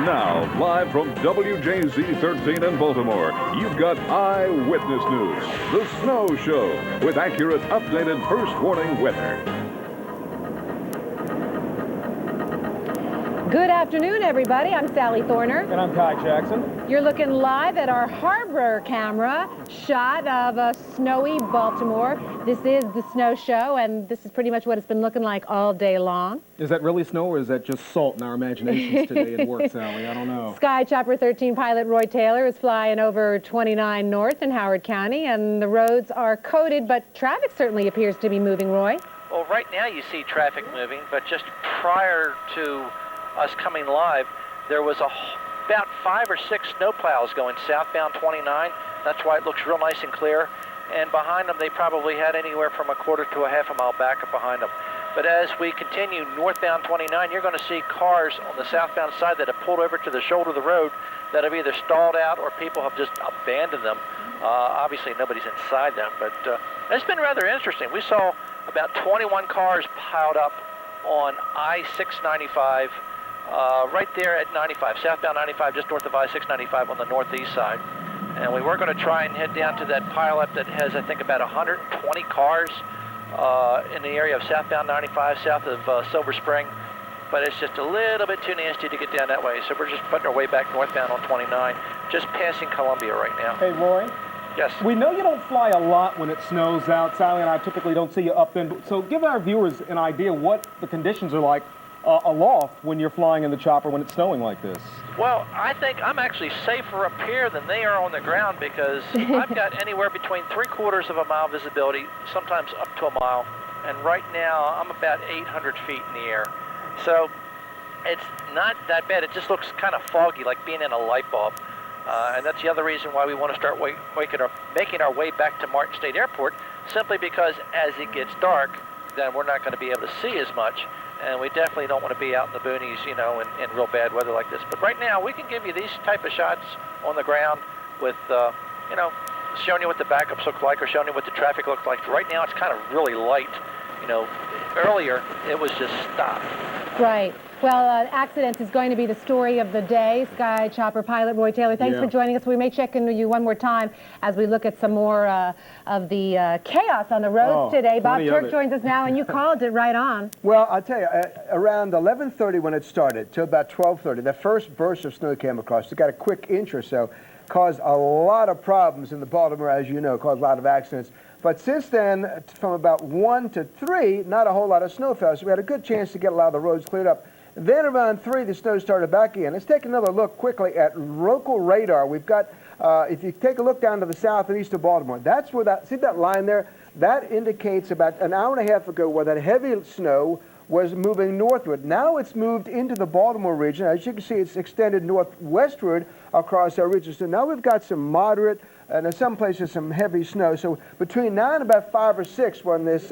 Now, live from WJZ-13 in Baltimore, you've got Eyewitness News, the Snow Show, with accurate, updated first warning weather. Good afternoon, everybody. I'm Sally Thorner. And I'm Koch Jackson. You're looking live at our harbor camera shot of snowy Baltimore. This is the Snow Show, and this is pretty much what it's been looking like all day long. Is that really snow, or is that just salt in our imaginations today at work, Sally? I don't know. Sky Chopper 13 pilot Roy Taylor is flying over 29 North in Howard County, and the roads are coated, but traffic certainly appears to be moving, Roy. Well, right now you see traffic moving, but just prior to us coming live, there was about 5 or 6 snowplows going southbound 29. That's why it looks real nice and clear. And behind them, they probably had anywhere from a quarter to a half a mile backup behind them. But as we continue northbound 29, you're going to see cars on the southbound side that have pulled over to the shoulder of the road that have either stalled out or people have just abandoned them. Obviously, nobody's inside them, but it's been rather interesting. We saw about 21 cars piled up on I-695, right there at 95, southbound 95, just north of I-695 on the northeast side. And we were going to try and head down to that pileup that has, I think, about 120 cars in the area of southbound 95, south of Silver Spring. But it's just a little bit too nasty to get down that way. So we're just putting our way back northbound on 29, just passing Columbia right now. Hey, Roy. Yes. We know you don't fly a lot when it snows out. Sally and I typically don't see you up then. So give our viewers an idea what the conditions are like aloft when you're flying in the chopper when it's snowing like this. Well, I think I'm actually safer up here than they are on the ground because I've got anywhere between 3/4 of a mile visibility, sometimes up to a mile. And right now, I'm about 800 feet in the air. So it's not that bad. It just looks kind of foggy, like being in a light bulb. And that's the other reason why we want to start making our way back to Martin State Airport, simply because as it gets dark, then we're not going to be able to see as much. And we definitely don't want to be out in the boonies, you know, in real bad weather like this. But right now, we can give you these type of shots on the ground with, you know, showing you what the backups look like or showing you what the traffic looks like. Right now, it's kind of really light. You know, earlier, it was just stopped. Right. Well, accidents is going to be the story of the day. Sky Chopper pilot Roy Taylor, thanks for joining us. We may check in with you one more time as we look at some more of the chaos on the roads today. Bob Turk joins us now, and you called it right on. Well, I'll tell you, around 11:30 when it started till about 12:30, the first burst of snow came across. It got a quick inch or so, caused a lot of problems in the Baltimore, as you know, caused a lot of accidents. But since then, from about 1 to 3, not a whole lot of snow fell, so we had a good chance to get a lot of the roads cleared up. Then around 3, the snow started back again. Let's take another look quickly at local radar. We've got, if you take a look down to the south and east of Baltimore, that's where that, see that line there? That indicates about an hour and a half ago where that heavy snow was moving northward. Now it's moved into the Baltimore region. As you can see, it's extended northwestward across our region. So now we've got some moderate, and in some places some heavy snow. So between now and about 5 or 6, when this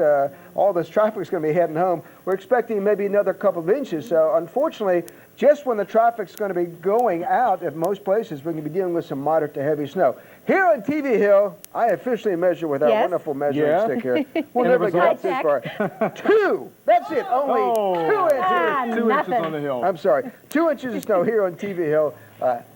all this traffic is going to be heading home, we're expecting maybe another couple of inches. So unfortunately, just when the traffic's going to be going out at most places, we're going to be dealing with some moderate to heavy snow. Here on TV Hill, I officially measure with our wonderful measuring stick here. We'll never get this far. 2. That's it. Only 2 inches. 2 inches on the hill. I'm sorry. 2 inches of snow here on TV Hill.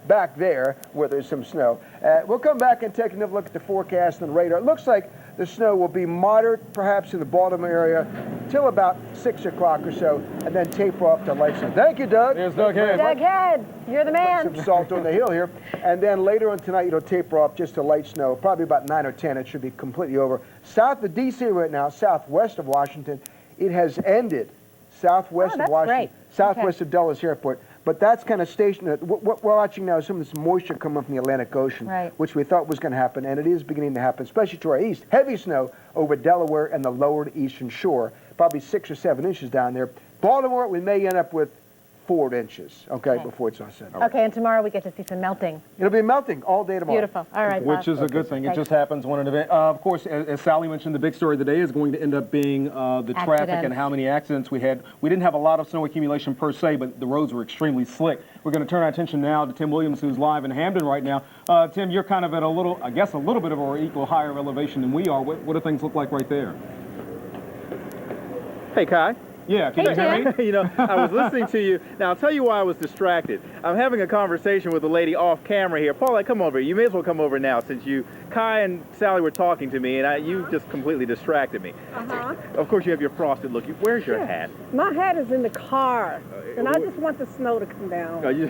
Back there where there's some snow. We'll come back and take another look at the forecast and the radar. It looks like the snow will be moderate, perhaps in the Baltimore area, till about 6 o'clock or so, and then taper off to light snow. Thank you, Doug. There's Doug Head. Doug Head, you're the man. Put some salt on the hill here. And then later on tonight, it'll taper off just to light snow. Probably about 9 or 10. It should be completely over. South of D.C. right now, southwest of Washington, it has ended. Southwest of Washington, southwest of Dulles Airport. But that's kind of stationary. What we're watching now is some of this moisture coming from the Atlantic Ocean, which we thought was going to happen, and it is beginning to happen, especially to our east. Heavy snow over Delaware and the lower eastern shore, probably 6 or 7 inches down there. Baltimore, we may end up with 4 inches, before it's all said. Okay, and tomorrow we get to see some melting. It'll be melting all day tomorrow. Beautiful. All right, which is a good thing. It just happens when an event. Of course, as Sally mentioned, the big story of the day is going to end up being the traffic and how many accidents we had. We didn't have a lot of snow accumulation per se, but the roads were extremely slick. We're going to turn our attention now to Tim Williams, who's live in Hamden right now. Tim, you're kind of at a little bit of an equal higher elevation than we are. What do things look like right there? Hey, Kai. Yeah, can you hear me? You know, I was listening to you. Now, I'll tell you why I was distracted. I'm having a conversation with a lady off camera here. Paula, come over. You may as well come over now since Kai and Sally were talking to me, and you just completely distracted me. Uh-huh. Of course, you have your frosted look. Where's your hat? My hat is in the car, and I just want the snow to come down. Your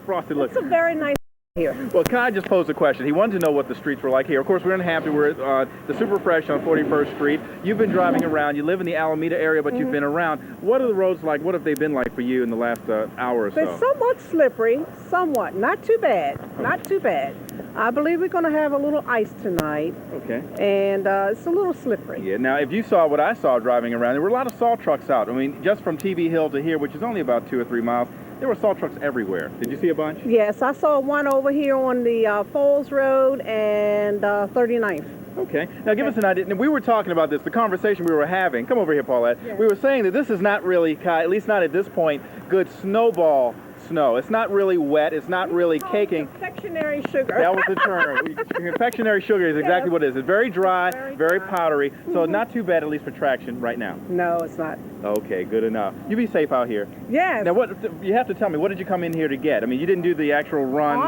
frosted look. It's a very nice here. Well, Kai just posed a question. He wanted to know what the streets were like here. Of course, we're in Hampton. We're at the Super Fresh on 41st Street. You've been driving around. You live in the Alameda area, but you've been around. What are the roads like? What have they been like for you in the last hour or so? They're somewhat slippery, somewhat. Not too bad. Not too bad. I believe we're going to have a little ice tonight. Okay. And it's a little slippery. Yeah. Now, if you saw what I saw driving around, there were a lot of salt trucks out. I mean, just from TV Hill to here, which is only about 2 or 3 miles, there were salt trucks everywhere. Did you see a bunch? Yes, I saw one over here on the Falls Road and 39th. Okay. Now, give us an idea. Now, we were talking about this, the conversation we were having. Come over here, Paulette. Yeah. We were saying that this is not really, Kai, at least not at this point, good snowball snow. It's not really wet. It's not really caking. Confectionery sugar. That was the term. Confectionery sugar is exactly what it is. It's very dry, very powdery, so not too bad, at least for traction right now. No, it's not. Okay, good enough. You be safe out here. Yes. Now, what you have to tell me, what did you come in here to get? I mean, you didn't do the actual run.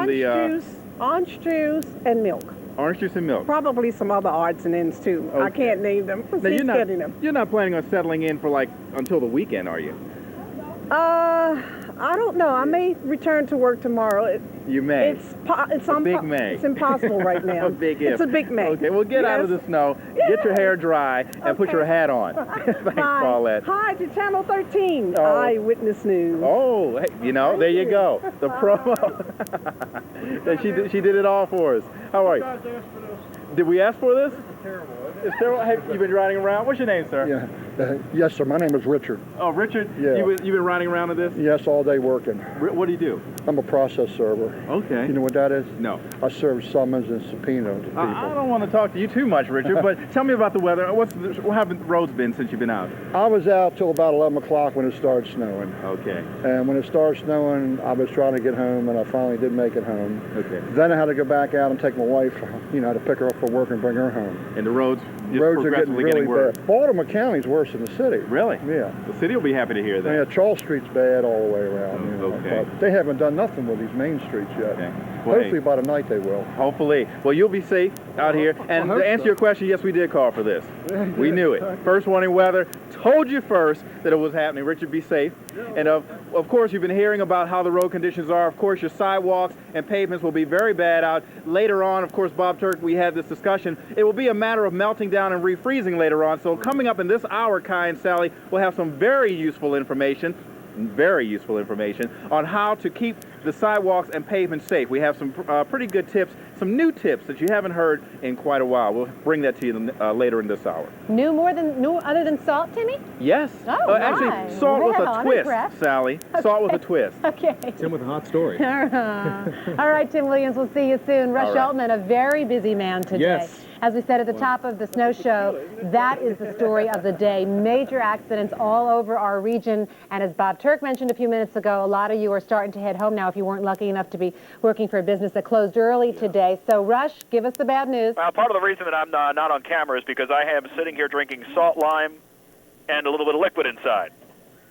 Orange juice and milk. Orange juice and milk. Probably some other odds and ends too. Okay. I can't name them. Now, you're not planning on settling in for until the weekend, are you? I don't know. I may return to work tomorrow. You may. It's a big may. It's impossible right now. A big if. It's a big may. Okay, well, get out of the snow, get your hair dry, and put your hat on. Thanks, Paulette. Hi to Channel 13, Eyewitness News. Oh, hey, there you go. The promo. She did it all for us. How are you? Did we ask for this? It's terrible. It's terrible. Have you been riding around? What's your name, sir? Yeah. Yes, sir. My name is Richard. Oh, Richard? Yeah. You've been riding around with this? Yes, all day working. What do you do? I'm a process server. Okay. You know what that is? No. I serve summons and subpoenas to people. I don't want to talk to you too much, Richard, but tell me about the weather. What have the roads been since you've been out? I was out till about 11 o'clock when it started snowing. Okay. And when it started snowing, I was trying to get home, and I finally did make it home. Okay. Then I had to go back out and take my wife, to pick her up for work and bring her home. And the roads are getting really worse. bad. Baltimore County's worse than the city. Really? Yeah. The city will be happy to hear that. Yeah, Charles Street's bad all the way around. Okay. But they haven't done nothing with these main streets yet. Okay. Well, hopefully by tonight they will. Hopefully. Well, you'll be safe out here. And to answer your question, yes, we did call for this. We knew it. First warning weather. Told you first that it was happening. Richard, be safe. And of course, you've been hearing about how the road conditions are. Of course, your sidewalks and pavements will be very bad out. Later on, of course, Bob Turk, we had this discussion. It will be a matter of melting down and refreezing later on. So coming up in this hour, Kai and Sally will have some very useful information on how to keep the sidewalks and pavements safe. We have some pretty good tips, some new tips that you haven't heard in quite a while. We'll bring that to you later in this hour. New other than salt, Timmy? Yes. Oh, actually, salt with a twist, Sally. Okay. Salt with a twist. Okay. Tim with a hot story. All right, Tim Williams, we'll see you soon. Rush Altman, a very busy man today. Yes. As we said at the top of the snow show, that is the story of the day. Major accidents all over our region. And as Bob Turk mentioned a few minutes ago, a lot of you are starting to head home now if you weren't lucky enough to be working for a business that closed early today. So, Rush, give us the bad news. Well, part of the reason that I'm not on camera is because I am sitting here drinking salt lime and a little bit of liquid inside.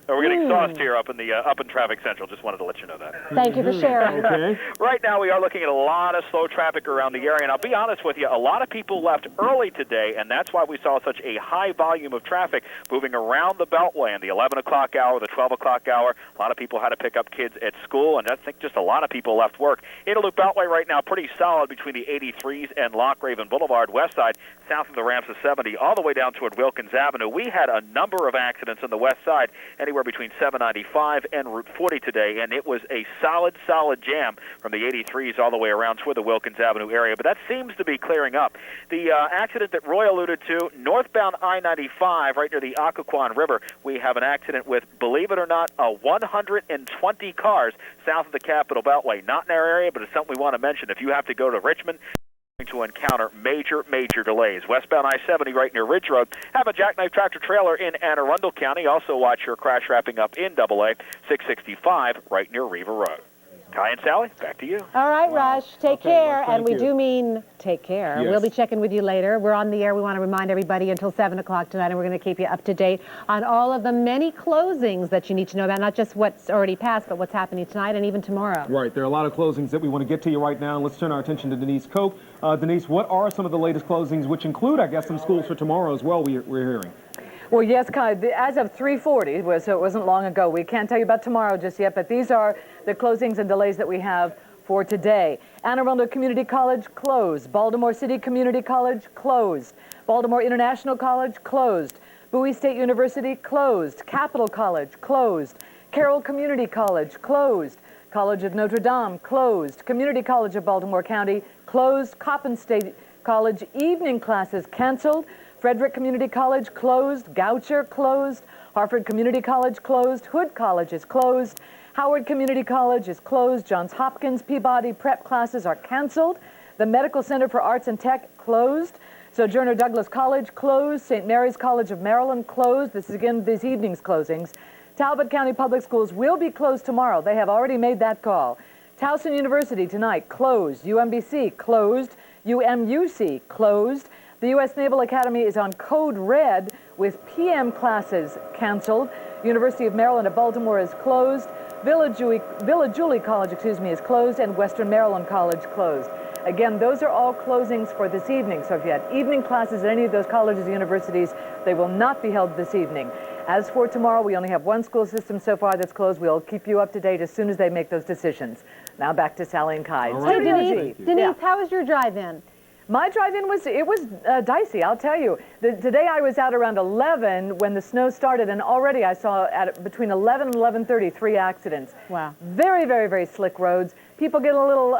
So we're getting sauced here up in Traffic Central. Just wanted to let you know that. Thank you for sharing. Okay. Right now we are looking at a lot of slow traffic around the area, and I'll be honest with you, a lot of people left early today, and that's why we saw such a high volume of traffic moving around the Beltway in the 11 o'clock hour, the 12 o'clock hour. A lot of people had to pick up kids at school, and I think just a lot of people left work. Interloop Beltway right now pretty solid between the 83s and Lochraven Boulevard, west side, south of the ramps of 70, all the way down toward Wilkins Avenue. We had a number of accidents on the west side, anywhere between 795 and Route 40 today, and it was a solid jam from the 83s all the way around toward the Wilkins Avenue area, but that seems to be clearing up. The accident that Roy alluded to, northbound I-95 right near the Occoquan River, we have an accident with, believe it or not, 120 cars south of the Capitol Beltway. Not in our area, but it's something we want to mention. If you have to go to Richmond, to encounter major delays. Westbound I-70 right near Ridge Road. Have a jackknife tractor trailer in Anne Arundel County. Also watch your crash wrapping up in AA 665 right near Reaver Road. Kai and Sally, back to you. All right, Rush, take care. Rush, and we thank you. do mean take care. Yes. We'll be checking with you later. We're on the air. We want to remind everybody until 7 o'clock tonight, and we're going to keep you up to date on all of the many closings that you need to know about, not just what's already passed, but what's happening tonight and even tomorrow. Right. There are a lot of closings that we want to get to you right now. Let's turn our attention to Denise Koch. Denise, what are some of the latest closings, which include, I guess, some schools for tomorrow as well, we're hearing? Well, yes, Kai, as of 3:40, so it wasn't long ago. We can't tell you about tomorrow just yet, but these are the closings and delays that we have for today. Anne Arundel Community College, closed. Baltimore City Community College, closed. Baltimore International College, closed. Bowie State University, closed. Capital College, closed. Carroll Community College, closed. College of Notre Dame, closed. Community College of Baltimore County, closed. Coppin State College, evening classes canceled. Frederick Community College, closed. Goucher, closed. Harford Community College, closed. Hood College is closed. Howard Community College is closed. Johns Hopkins Peabody prep classes are canceled. The Medical Center for Arts and Tech, closed. Sojourner Douglas College, closed. St. Mary's College of Maryland, closed. This is again this evening's closings. Talbot County Public Schools will be closed tomorrow. They have already made that call. Towson University tonight, closed. UMBC, closed. UMUC, closed. The U.S. Naval Academy is on code red with PM classes canceled. University of Maryland at Baltimore is closed. Villa Julie College, is closed, and Western Maryland College closed. Again, those are all closings for this evening. So if you had evening classes at any of those colleges or universities, they will not be held this evening. As for tomorrow, we only have one school system so far that's closed. We'll keep you up to date as soon as they make those decisions. Now back to Sally and Kai. All right. Hey, Denise, how was your drive-in? My drive-in was dicey, I'll tell you. Today I was out around 11 when the snow started, and already I saw between 11 and 11:30 3 accidents. Wow. Very, very, very slick roads. People get a little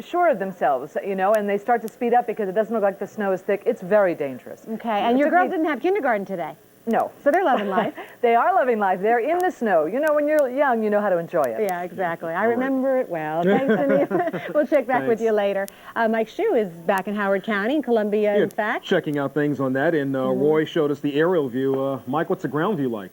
sure of themselves, and they start to speed up because it doesn't look like the snow is thick. It's very dangerous. Okay, and your girls didn't have kindergarten today? No. So they're loving life. They are loving life. They're in the snow. When you're young, you know how to enjoy it. Yeah, exactly. I remember it well. Thanks, Denise. We'll check back with you later. Mike Shue is back in Howard County, in Columbia, in fact. Checking out things on that, and Roy showed us the aerial view. Mike, what's the ground view like?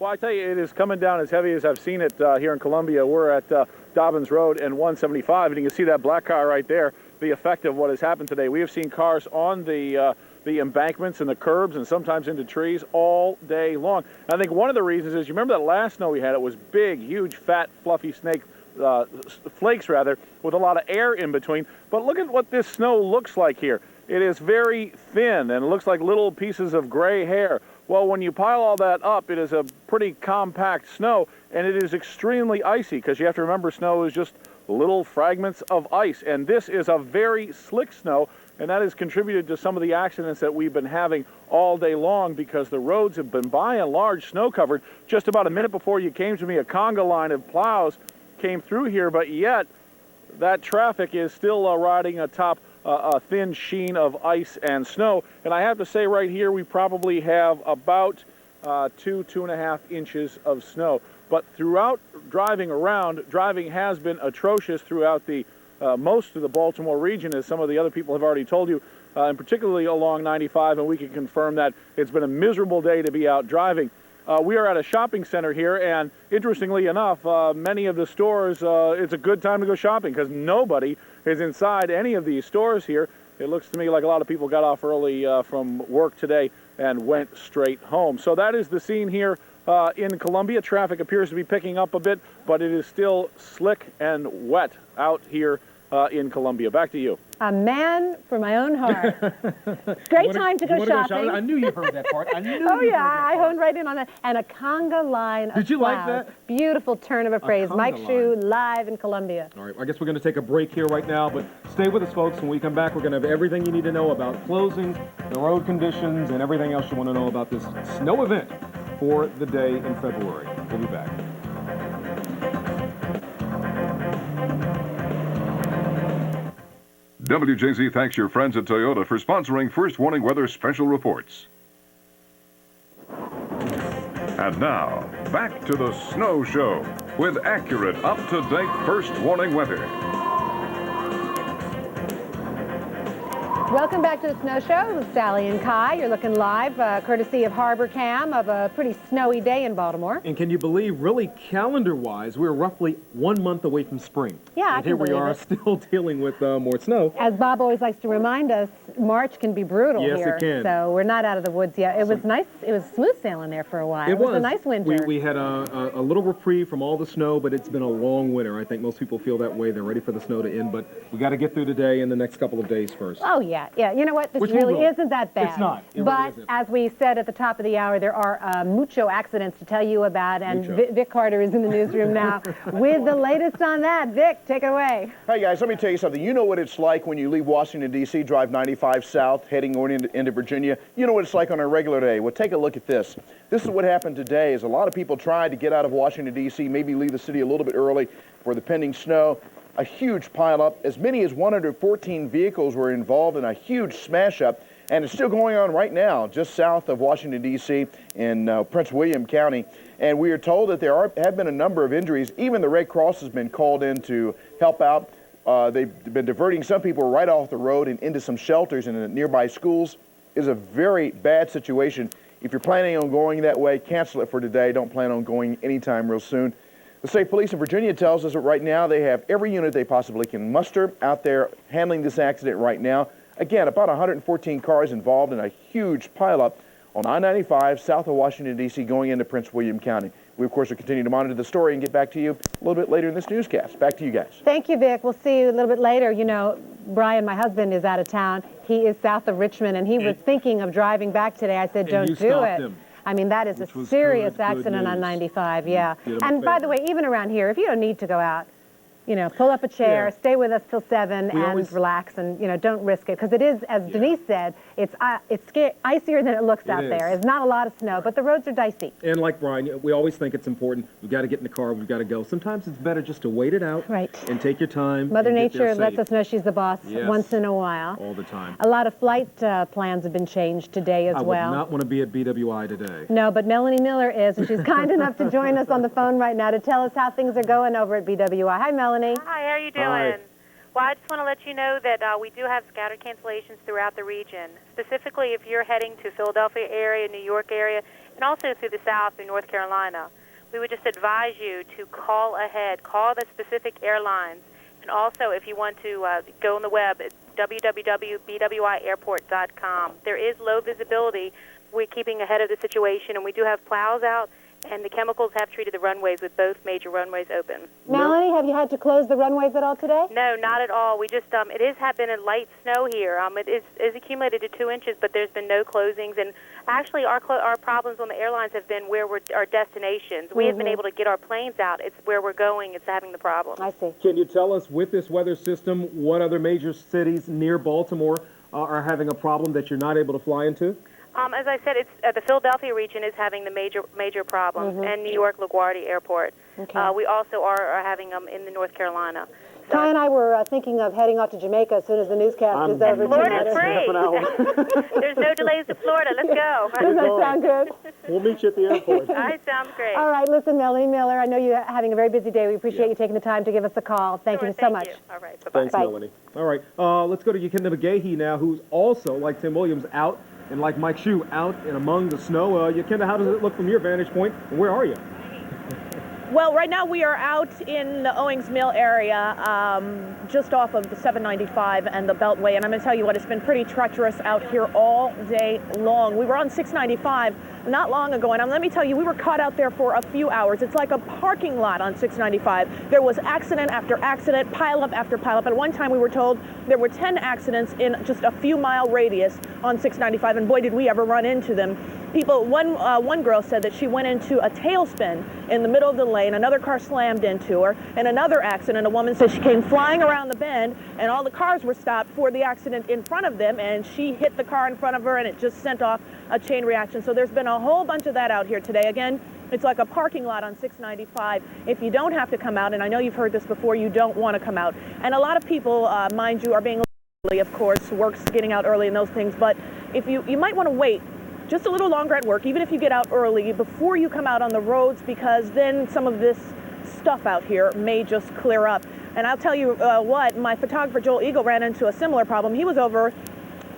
Well, I tell you, it is coming down as heavy as I've seen it here in Columbia. We're at Dobbins Road and 175, and you can see that black car right there, the effect of what has happened today. We have seen cars on the embankments and the curbs and sometimes into trees all day long. And I think one of the reasons is, you remember that last snow we had? It was big, huge, fat, fluffy flakes, with a lot of air in between. But look at what this snow looks like here. It is very thin, and it looks like little pieces of gray hair. Well, when you pile all that up, it is a pretty compact snow, and it is extremely icy, because you have to remember snow is just little fragments of ice. And this is a very slick snow, and that has contributed to some of the accidents that we've been having all day long, because the roads have been by and large snow covered. Just about a minute before you came to me, a conga line of plows came through here, but yet that traffic is still riding atop a thin sheen of ice and snow. And I have to say right here, we probably have about 2.5 inches of snow. But throughout driving around, driving has been atrocious throughout the most of the Baltimore region, as some of the other people have already told you, and particularly along 95, and we can confirm that it's been a miserable day to be out driving. We are at a shopping center here, and interestingly enough, many of the stores, it's a good time to go shopping because nobody is inside any of these stores here. It looks to me like a lot of people got off early from work today and went straight home. So that is the scene here in Columbia. Traffic appears to be picking up a bit, but it is still slick and wet out here in Columbia. Back to you. A man for my own heart. Great time to go shopping. I knew you heard that part. I knew Oh, yeah, I honed right in on that. And a conga line of Did you like plows. that? Beautiful turn of a phrase. conga Mike Shue, line. live in Columbia. All right, I guess we're going to take a break here right now, but stay with us, folks. When we come back, we're going to have everything you need to know about closings, the road conditions, and everything else you want to know about this snow event for the day in February. We'll be back. WJZ thanks your friends at Toyota for sponsoring First Warning Weather Special Reports. And now, back to the Snow Show with accurate, up-to-date First Warning weather. Welcome back to the Snow Show with Sally and Kai. You're looking live, courtesy of Harbor Cam, of a pretty snowy day in Baltimore. And can you believe, really, calendar-wise, we're roughly 1 month away from spring. Yeah, and here we are still dealing with more snow. As Bob always likes to remind us, March can be brutal here. Yes, it can. So we're not out of the woods yet. It was nice. It was smooth sailing there for a while. It was a nice winter. We had a little reprieve from all the snow, but it's been a long winter. I think most people feel that way. They're ready for the snow to end, but we got to get through today and the next couple of days first. Oh, yeah. You know what? This really isn't that bad. It's not. It but really isn't. as we said at the top of the hour, there are mucho accidents to tell you about, and Vic Carter is in the newsroom now with the latest on that. Vic, take it away. Hey, guys, let me tell you something. You know what it's like when you leave Washington, D.C., drive 95 south, heading into Virginia. You know what it's like on a regular day. Well, take a look at this. This is what happened today, is a lot of people tried to get out of Washington, D.C., maybe leave the city a little bit early for the pending snow. A huge pileup. As many as 114 vehicles were involved in a huge smash-up, and it's still going on right now just south of Washington, D.C. in Prince William County. And we are told that there have been a number of injuries. Even the Red Cross has been called in to help out. They've been diverting some people right off the road and into some shelters in the nearby schools. It is a very bad situation. If you're planning on going that way, cancel it for today. Don't plan on going anytime real soon. The state police in Virginia tells us that right now they have every unit they possibly can muster out there handling this accident right now. Again, about 114 cars involved in a huge pileup on I-95 south of Washington, D.C. going into Prince William County. We, of course, will continue to monitor the story and get back to you a little bit later in this newscast. Back to you guys. Thank you, Vic. We'll see you a little bit later. You know, Brian, my husband, is out of town. He is south of Richmond, and he was thinking of driving back today. I said, don't do it. Him. I mean, that is a serious accident on 95, yeah. And by the way, even around here, if you don't need to go out, you know, pull up a chair, stay with us till 7 and relax, and, you know, don't risk it. Because it is, as Denise said, it's icier than it looks out there. It's not a lot of snow, but the roads are dicey. And like Brian, we always think it's important. We've got to get in the car. We've got to go. Sometimes it's better just to wait it out and take your time. Mother Nature lets us know she's the boss once in a while. All the time. A lot of flight plans have been changed today as well. I would not want to be at BWI today. No, but Melanie Miller is, and she's kind enough to join us on the phone right now to tell us how things are going over at BWI. Hi, Melanie. Hi, how are you doing? Hi. Well, I just want to let you know that we do have scattered cancellations throughout the region. Specifically, if you're heading to Philadelphia area, New York area, and also through the South, through North Carolina, we would just advise you to call ahead, call the specific airlines, and also if you want to go on the web at www.bwiairport.com. There is low visibility. We're keeping ahead of the situation, and we do have plows out, and the chemicals have treated the runways with both major runways open. Melanie, have you had to close the runways at all today? No, not at all. We just, it has been a light snow here. It is accumulated to 2 inches, but there's been no closings. And actually, our problems on the airlines have been where we're our destinations. We have been able to get our planes out. It's where we're going. It's having the problem. I see. Can you tell us, with this weather system, what other major cities near Baltimore are having a problem that you're not able to fly into? As I said, it's the Philadelphia region is having the major problems, and New York LaGuardia Airport. Okay. We also are having them in the North Carolina. So. Kai and I were thinking of heading off to Jamaica as soon as the newscast is over. Florida's free. There's no delays to Florida. Let's go. Does that sound good? We'll meet you at the airport. All right, sounds great. All right, listen, Melanie Miller, I know you're having a very busy day. We appreciate you taking the time to give us a call. Thank you so much. All right, bye-bye. Thanks, Melanie. All right, let's go to Yakinda McGahee now, who's also, like Tim Williams, out, and like Mike Shue, out and among the snow. Yakinda, how does it look from your vantage point, and where are you? Well, right now we are out in the Owings Mill area, just off of the 795 and the Beltway, and I'm going to tell you what, it's been pretty treacherous out here all day long. We were on 695 not long ago, and let me tell you, we were caught out there for a few hours. It's like a parking lot on 695. There was accident after accident, pileup after pileup. At one time we were told there were 10 accidents in just a few mile radius on 695, and boy, did we ever run into them. People, one girl said that she went into a tailspin in the middle of the lane. Another car slammed into her. And another accident, a woman said she came flying around the bend, and all the cars were stopped for the accident in front of them, and she hit the car in front of her, and it just sent off a chain reaction. So there's been a whole bunch of that out here today. Again, it's like a parking lot on 695. If you don't have to come out, and I know you've heard this before, you don't want to come out. And a lot of people, mind you, are being early, of course, work's getting out early and those things, but if you might want to wait just a little longer at work, even if you get out early, before you come out on the roads, because then some of this stuff out here may just clear up. And I'll tell you what, my photographer Joel Eagle ran into a similar problem. He was over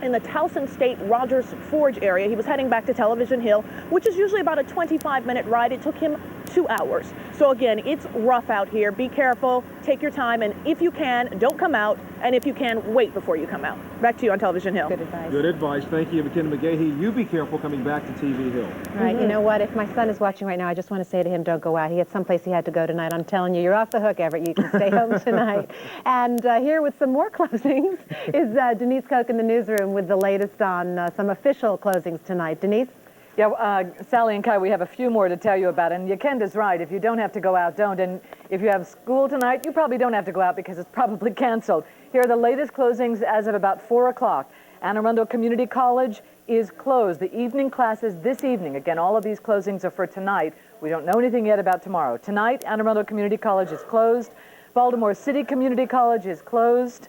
in the Towson State Rogers Forge area. He was heading back to Television Hill, which is usually about a 25-minute ride. It took him 2 hours. So again, it's rough out here. Be careful, take your time, and if you can, don't come out, and if you can, wait before you come out. Back to you on Television Hill. Good advice. Good advice. Thank you, McKenna McGahee. You be careful coming back to TV Hill. Right. You know what? If my son is watching right now, I just want to say to him, don't go out. He had someplace he had to go tonight. I'm telling you, you're off the hook, Everett. You can stay home tonight. And here with some more closings is Denise Koch in the newsroom with the latest on some official closings tonight. Denise? Yeah, Sally and Kai, we have a few more to tell you about. And Yekenda's right. If you don't have to go out, don't. And if you have school tonight, you probably don't have to go out because it's probably canceled. Here are the latest closings as of about 4 o'clock. Anne Arundel Community College is closed. The evening classes this evening. Again, all of these closings are for tonight. We don't know anything yet about tomorrow. Tonight, Anne Arundel Community College is closed. Baltimore City Community College is closed.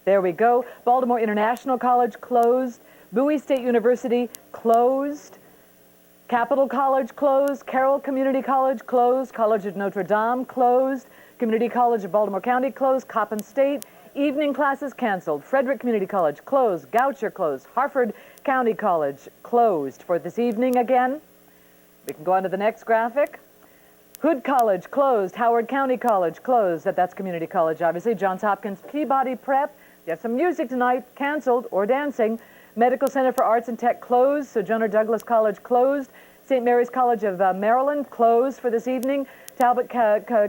There we go. Baltimore International College closed. Bowie State University closed. Capitol College closed. Carroll Community College closed. College of Notre Dame closed. Community College of Baltimore County closed. Coppin State. Evening classes canceled. Frederick Community College closed. Goucher closed. Harford County College closed for this evening again. We can go on to the next graphic. Hood College closed. Howard County College closed. That's community college, obviously. Johns Hopkins Peabody Prep. You have some music tonight, canceled or dancing. Medical Center for Arts and Tech closed. Sojourner Douglas College closed. St. Mary's College of Maryland closed for this evening. Talbot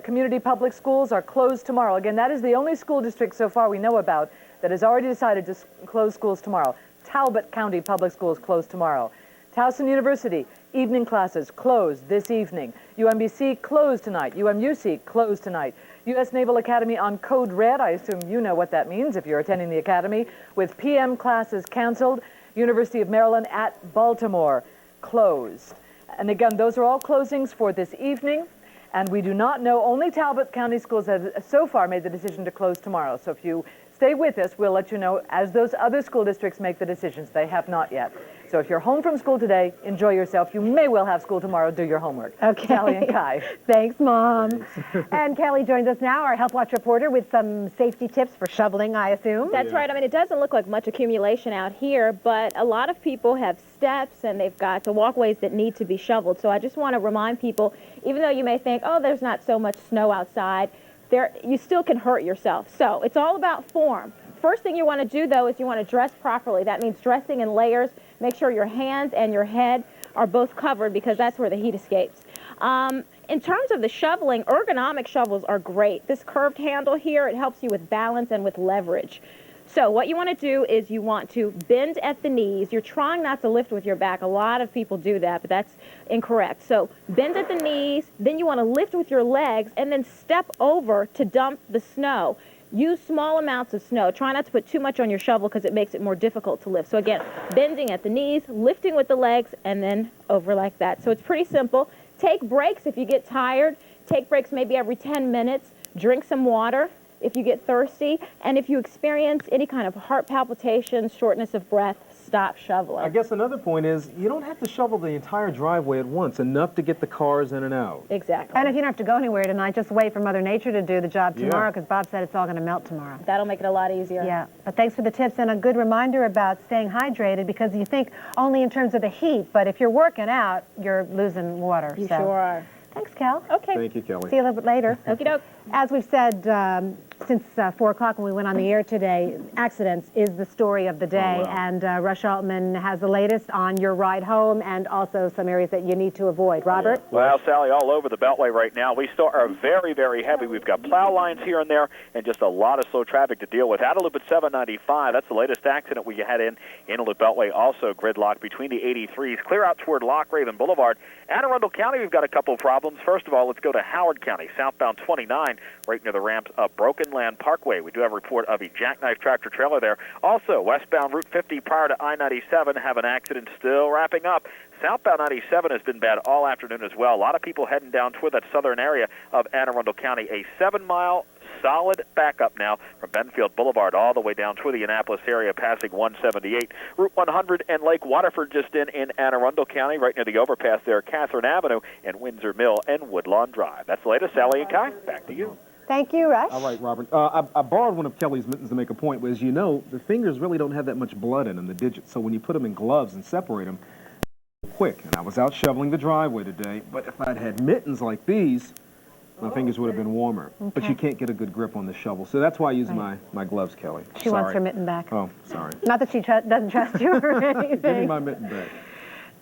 Community Public Schools are closed tomorrow. Again, that is the only school district so far we know about that has already decided to close schools tomorrow. Talbot County Public Schools closed tomorrow. Towson University, evening classes closed this evening. UMBC closed tonight. UMUC closed tonight. U.S. Naval Academy on Code Red. I assume you know what that means if you're attending the academy. With PM classes canceled. University of Maryland at Baltimore closed. And again, those are all closings for this evening. And we do not know, only Talbot County Schools have so far made the decision to close tomorrow. So if you stay with us, we'll let you know as those other school districts make the decisions. They have not yet. So if you're home from school today, enjoy yourself. You may well have school tomorrow. Do your homework. Okay. Sally and Kai. Thanks, Mom. And Kelly joins us now, our Health Watch reporter, with some safety tips for shoveling, I assume. That's right. I mean, it doesn't look like much accumulation out here, but a lot of people have steps and they've got the walkways that need to be shoveled. So I just want to remind people, even though you may think, oh, there's not so much snow outside, you still can hurt yourself. So it's all about form. First thing you want to do, though, is you want to dress properly. That means dressing in layers. Make sure your hands and your head are both covered because that's where the heat escapes. In terms of the shoveling, ergonomic shovels are great. This curved handle here, it helps you with balance and with leverage. So what you want to do is you want to bend at the knees. You're trying not to lift with your back. A lot of people do that, but that's incorrect. So bend at the knees, then you want to lift with your legs, and then step over to dump the snow. Use small amounts of snow. Try not to put too much on your shovel because it makes it more difficult to lift. So again, bending at the knees, lifting with the legs, and then over like that. So it's pretty simple. Take breaks if you get tired. Take breaks maybe every 10 minutes. Drink some water if you get thirsty. And if you experience any kind of heart palpitations, shortness of breath, stop shoveling. I guess another point is you don't have to shovel the entire driveway at once, enough to get the cars in and out. Exactly. And if you don't have to go anywhere tonight, just wait for Mother Nature to do the job tomorrow because Bob said it's all going to melt tomorrow. That'll make it a lot easier. Yeah, but thanks for the tips and a good reminder about staying hydrated because you think only in terms of the heat, but if you're working out, you're losing water. You sure are. Thanks, Kel. Okay. Thank you, Kelly. See you a little bit later. Okie doke. As we've said since 4 o'clock when we went on the air today, accidents is the story of the day. Oh, wow. And Rush Altman has the latest on your ride home and also some areas that you need to avoid. Robert? Well, Sally, all over the Beltway right now. We still are very, very heavy. We've got plow lines here and there and just a lot of slow traffic to deal with. Out of loop at 795, that's the latest accident we had in a loop Beltway. Also gridlock between the 83s. Clear out toward Lock Raven Boulevard. Anne Arundel County, we've got a couple of problems. First of all, let's go to Howard County, southbound 29, right near the ramps of Broken Land Parkway. We do have a report of a jackknife tractor trailer there. Also, westbound Route 50 prior to I-97 have an accident still wrapping up. Southbound 97 has been bad all afternoon as well. A lot of people heading down toward that southern area of Anne Arundel County. A 7-mile solid backup now from Benfield Boulevard all the way down toward the Annapolis area, passing 178. Route 100 and Lake Waterford just in Anne Arundel County, right near the overpass there, Catherine Avenue and Windsor Mill and Woodlawn Drive. That's the latest. Sally and Kai, back to you. Thank you, Rush. All right, Robert. I borrowed one of Kelly's mittens to make a point, but as you know, the fingers really don't have that much blood in them, the digits. So when you put them in gloves and separate them, quick. And I was out shoveling the driveway today, but if I'd had mittens like these, my fingers would have been warmer. Okay. But you can't get a good grip on the shovel. So that's why I use my gloves, Kelly. She wants her mitten back. Oh, sorry. Not that she doesn't trust you or anything. Give me my mitten back.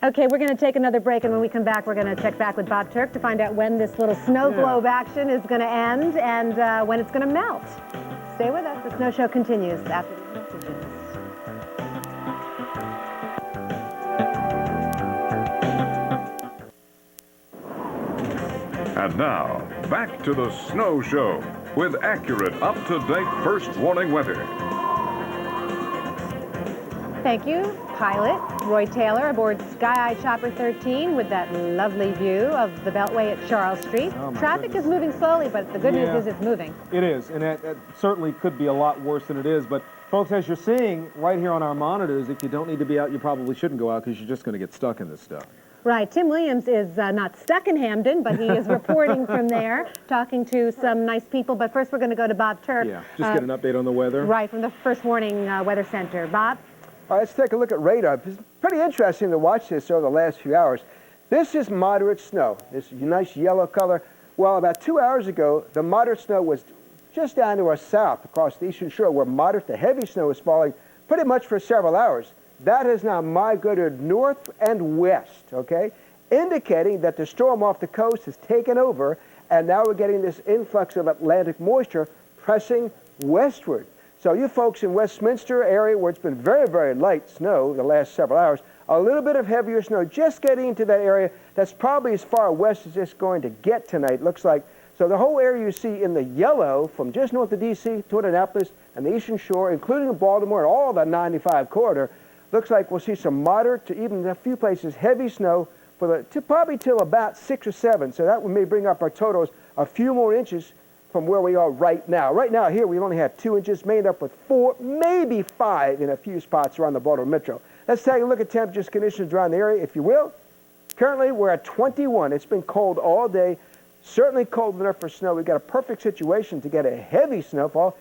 Okay, we're going to take another break, and when we come back, we're going to check back with Bob Turk to find out when this little snow globe action is going to end and when it's going to melt. Stay with us. The Snow Show continues after these messages. And now, back to the Snow Show with accurate, up-to-date first warning weather. Thank you, pilot Roy Taylor aboard Sky Eye Chopper 13 with that lovely view of the Beltway at Charles Street. Traffic is moving slowly, but the good news is it's moving. It is, and it certainly could be a lot worse than it is. But, folks, as you're seeing right here on our monitors, if you don't need to be out, you probably shouldn't go out because you're just going to get stuck in this stuff. Right. Tim Williams is not stuck in Hamden, but he is reporting from there, talking to some nice people. But first, we're going to go to Bob Turk. Yeah, just get an update on the weather. Right, from the First Warning Weather Center. Bob? All right, let's take a look at radar. It's pretty interesting to watch this over the last few hours. This is moderate snow, this nice yellow color. Well, about 2 hours ago, the moderate snow was just down to our south across the eastern shore, where moderate to heavy snow was falling pretty much for several hours. That has now migrated north and west, okay, indicating that the storm off the coast has taken over, and now we're getting this influx of Atlantic moisture pressing westward. So you folks in Westminster area, where it's been very, very light snow the last several hours, a little bit of heavier snow just getting into that area. That's probably as far west as it's going to get tonight, looks like. So the whole area you see in the yellow from just north of D.C. to Annapolis and the eastern shore, including Baltimore and all the 95 corridor, looks like we'll see some moderate to even in a few places heavy snow for probably till about 6 or 7. So that may bring up our totals a few more inches from where we are right now. Right now here we only have 2 inches, made up with 4, maybe 5 in a few spots around the Baltimore Metro. Let's take a look at temperatures, conditions around the area, if you will. Currently we're at 21. It's been cold all day, certainly cold enough for snow. We've got a perfect situation to get a heavy snowfall.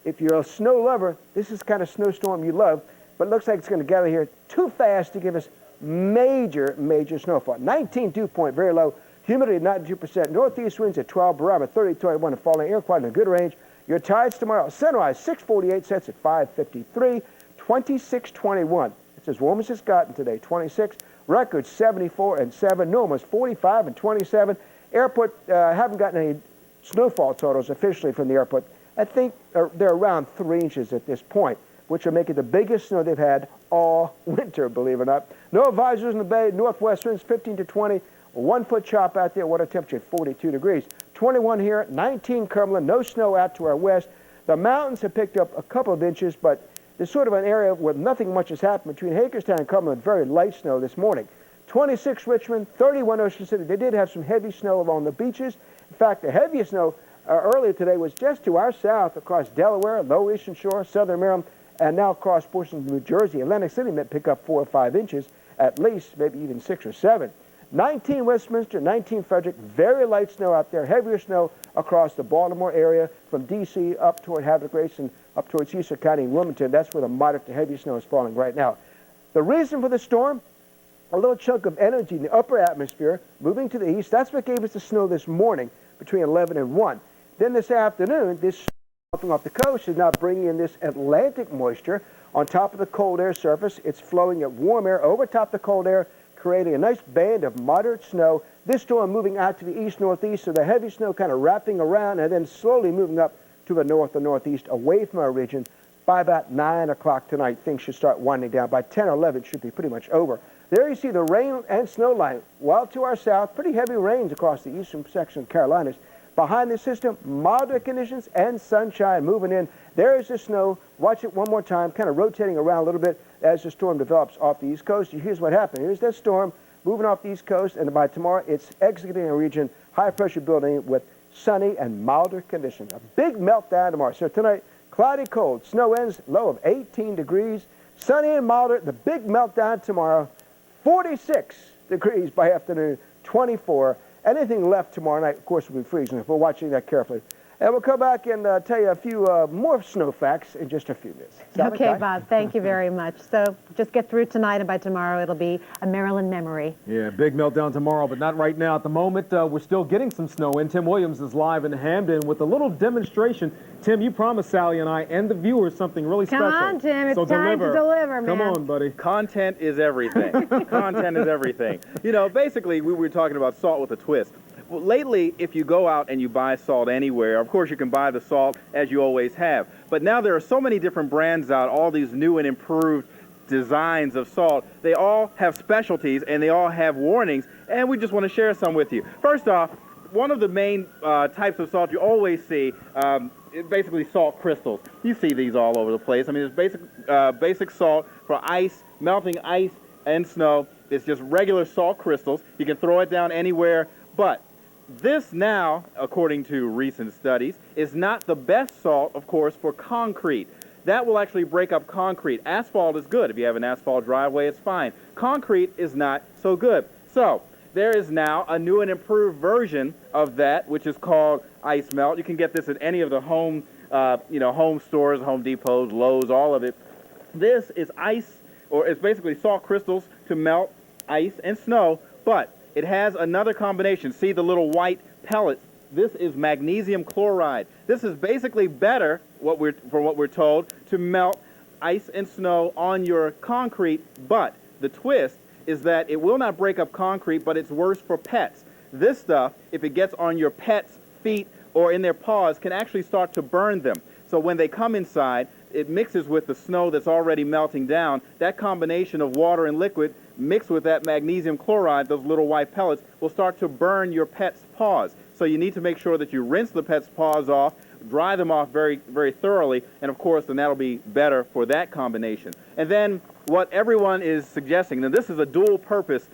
If you're a snow lover, this is the kind of snowstorm you love, but it looks like it's going to gather here too fast to give us major, major snowfall. 19 dew point, very low. Humidity 92%. Northeast winds at 12, barometer 30-21, and falling air quite in a good range. Your tides tomorrow, sunrise 6:48, sets at 5:53, 26-21. It's as warm as it's gotten today, 26. Record 74 and 7. Normal is 45 and 27. Airport, haven't gotten any snowfall totals officially from the airport. I think they're around 3 inches at this point, which will make it the biggest snow they've had all winter, believe it or not. No advisories in the bay. Northwest winds 15 to 20. 1 foot chop out there. Water temperature 42 degrees. 21 here. 19 Cumberland. No snow out to our west. The mountains have picked up a couple of inches, but there's sort of an area where nothing much has happened between Hagerstown and Cumberland. Very light snow this morning. 26 Richmond. 31 Ocean City. They did have some heavy snow along the beaches. In fact, the heaviest snow earlier today was just to our south across Delaware, Lower Eastern Shore, Southern Maryland, and now across portions of New Jersey. Atlantic City may pick up 4 or 5 inches, at least, maybe even 6 or 7. 19 Westminster, 19 Frederick, very light snow out there, heavier snow across the Baltimore area from D.C. up toward Havre de Grace and up towards Cecil County and Wilmington. That's where the moderate to heavy snow is falling right now. The reason for the storm, a little chunk of energy in the upper atmosphere moving to the east. That's what gave us the snow this morning between 11 and 1. Then this afternoon, this snow off the coast is now bringing in this Atlantic moisture on top of the cold air surface. It's flowing at warm air over top the cold air, creating a nice band of moderate snow. This storm moving out to the east-northeast, so the heavy snow kind of wrapping around and then slowly moving up to the north and northeast away from our region. By about 9 o'clock tonight, things should start winding down. By 10 or 11, it should be pretty much over. There you see the rain and snow line. Well to our south, pretty heavy rains across the eastern section of Carolinas. Behind the system, moderate conditions and sunshine moving in. There is the snow. Watch it one more time, kind of rotating around a little bit as the storm develops off the east coast. Here's what happened. Here's that storm moving off the east coast, and by tomorrow, it's exiting a region, high pressure building with sunny and milder conditions. A big meltdown tomorrow. So tonight, cloudy, cold. Snow ends, low of 18 degrees. Sunny and milder. The big meltdown tomorrow, 46 degrees by afternoon, 24. Anything left tomorrow night, of course, will be freezing. We're watching that carefully. And we'll come back and tell you a few more snow facts in just a few minutes. Okay, Bob, thank you very much. So just get through tonight, and by tomorrow it'll be a Maryland memory. Yeah, big meltdown tomorrow, but not right now. At the moment, we're still getting some snow in. Tim Williams is live in Hamden with a little demonstration. Tim, you promised Sally and I and the viewers something really special. Come on, Tim. It's time to deliver, man. Come on, buddy. Content is everything. Content is everything. You know, basically, we were talking about salt with a twist. Well, lately, if you go out and you buy salt anywhere, of course you can buy the salt as you always have. But now there are so many different brands out, all these new and improved designs of salt. They all have specialties and they all have warnings, and we just want to share some with you. First off, one of the main types of salt you always see is basically salt crystals. You see these all over the place. I mean, it's basic salt for ice, melting ice and snow. It's just regular salt crystals. You can throw it down anywhere, but this now, according to recent studies, is not the best salt, of course, for concrete. That will actually break up concrete. Asphalt is good. If you have an asphalt driveway, it's fine. Concrete is not so good. So there is now a new and improved version of that, which is called Ice Melt. You can get this at any of the home stores, Home Depots, Lowe's, all of it. This is ice, or it's basically salt crystals to melt ice and snow, but it has another combination. See the little white pellets? This is magnesium chloride. This is basically better, from what we're told, to melt ice and snow on your concrete, but the twist is that it will not break up concrete, but it's worse for pets. This stuff, if it gets on your pet's feet or in their paws, can actually start to burn them. So when they come inside, it mixes with the snow that's already melting down. That combination of water and liquid mixed with that magnesium chloride, those little white pellets, will start to burn your pet's paws. So you need to make sure that you rinse the pet's paws off, dry them off very, very thoroughly, and of course, then that'll be better for that combination. And then what everyone is suggesting, now this is a dual-purpose,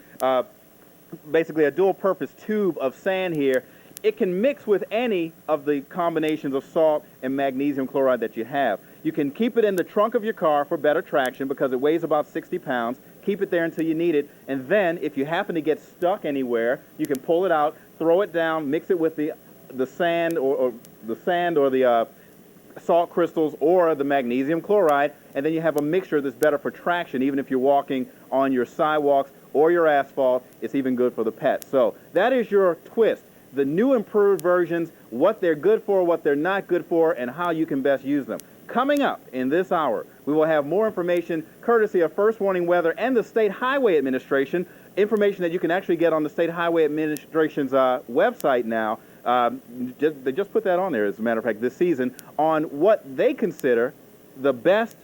basically a dual-purpose tube of sand here. It can mix with any of the combinations of salt and magnesium chloride that you have. You can keep it in the trunk of your car for better traction because it weighs about 60 pounds. Keep it there until you need it. And then if you happen to get stuck anywhere, you can pull it out, throw it down, mix it with the sand or the salt crystals or the magnesium chloride, and then you have a mixture that's better for traction. Even if you're walking on your sidewalks or your asphalt, it's even good for the pets. So that is your twist. The new improved versions, what they're good for, what they're not good for, and how you can best use them. Coming up in this hour, we will have more information courtesy of First Warning Weather and the State Highway Administration, information that you can actually get on the State Highway Administration's website now. They just put that on there, as a matter of fact, this season, on what they consider the best,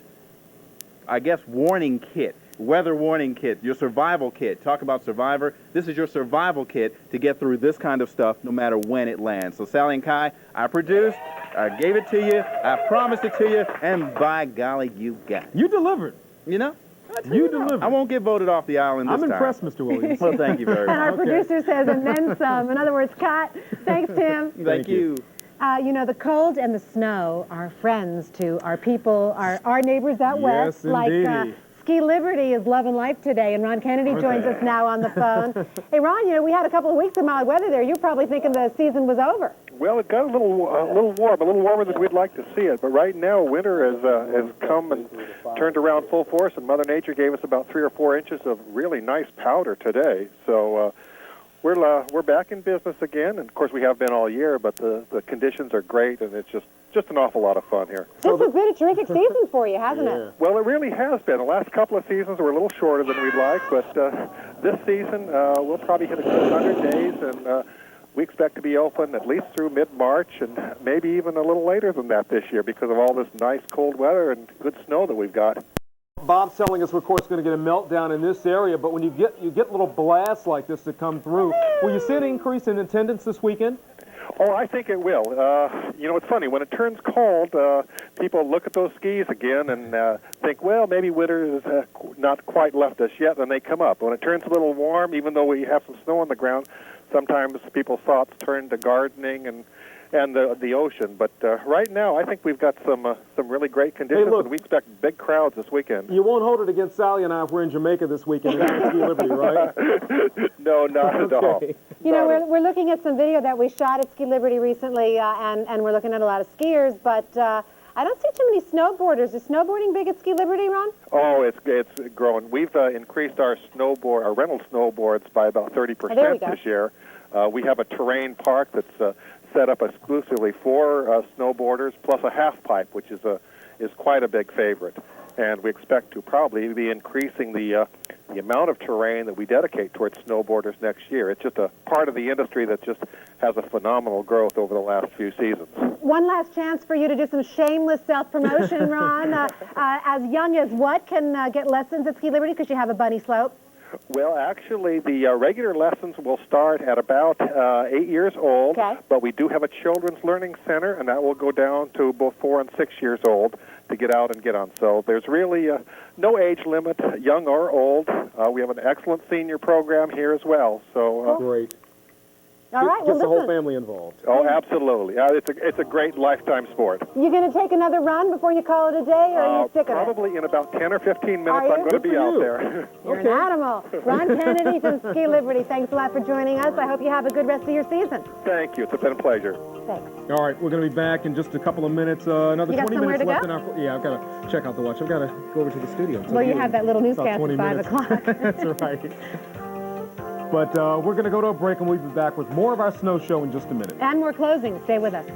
I guess, warning kit. Weather warning kit, your survival kit. Talk about Survivor. This is your survival kit to get through this kind of stuff no matter when it lands. So Sally and Kai, I produced, I gave it to you, I promised it to you, and by golly, you got it. You delivered. You know? You delivered. I won't get voted off the island this time. I'm impressed, Mr. Williams. Well, thank you very much. And our producer says, and then some. In other words, cut. Thanks, Tim. Thank you. You know, the cold and the snow are friends to our people, our neighbors out west. Indeed. Ski Liberty is loving life today, and Ron Kennedy joins us now on the phone. Hey, Ron, you know, we had a couple of weeks of mild weather there. You're probably thinking the season was over. Well, it got a little warm, a little warmer than we'd like to see it. But right now, winter has come and turned around full force, and Mother Nature gave us about 3 or 4 inches of really nice powder today. So we're back in business again, and of course we have been all year. But the conditions are great, and it's just an awful lot of fun here. This has been a terrific season for you, hasn't it? Well, it really has been. The last couple of seasons were a little shorter than we'd like, but this season we'll probably hit a good 100 days, and we expect to be open at least through mid-March, and maybe even a little later than that this year because of all this nice cold weather and good snow that we've got. Bob's telling us we're, of course, going to get a meltdown in this area, but when you get little blasts like this that come through, will you see an increase in attendance this weekend? Oh, I think it will. You know, it's funny. When it turns cold, people look at those skis again and think, well, maybe winter has not quite left us yet, and they come up. When it turns a little warm, even though we have some snow on the ground, sometimes people's thoughts turn to gardening and and the ocean. But right now, I think we've got some really great conditions, Hey, look, and we expect big crowds this weekend. You won't hold it against Sally and I if we're in Jamaica this weekend at Ski Liberty, right? No, not at all. You know, we're looking at some video that we shot at Ski Liberty recently, and we're looking at a lot of skiers, but I don't see too many snowboarders. Is snowboarding big at Ski Liberty, Ron? Oh, it's growing. We've increased our rental snowboards by about 30% this year. We have a terrain park that's set up exclusively for snowboarders, plus a half pipe, which is quite a big favorite. And we expect to probably be increasing the amount of terrain that we dedicate towards snowboarders next year. It's just a part of the industry that just has a phenomenal growth over the last few seasons. One last chance for you to do some shameless self-promotion, Ron. As young as what can get lessons at Ski Liberty because you have a bunny slope? Well, actually, the regular lessons will start at about 8 years old, but we do have a children's learning center, and that will go down to both 4 and 6 years old to get out and get on. So there's really no age limit, young or old. We have an excellent senior program here as well. So great. All right, Gets the whole family involved. Oh, absolutely. It's a great lifetime sport. You going to take another run before you call it a day, or are you sick of it? Probably in about 10 or 15 minutes, I'm going to be out there. You're an animal. Ron Kennedy from Ski Liberty, thanks a lot for joining us. I hope you have a good rest of your season. Thank you. It's been a pleasure. Thanks. All right, we're going to be back in just a couple of minutes. Another 20 minutes left in our... Yeah, I've got to check out the watch. I've got to go over to the studio. Well, you have that little newscast at 5 o'clock. That's right. But we're going to go to a break, and we'll be back with more of our snow show in just a minute. And more closing. Stay with us.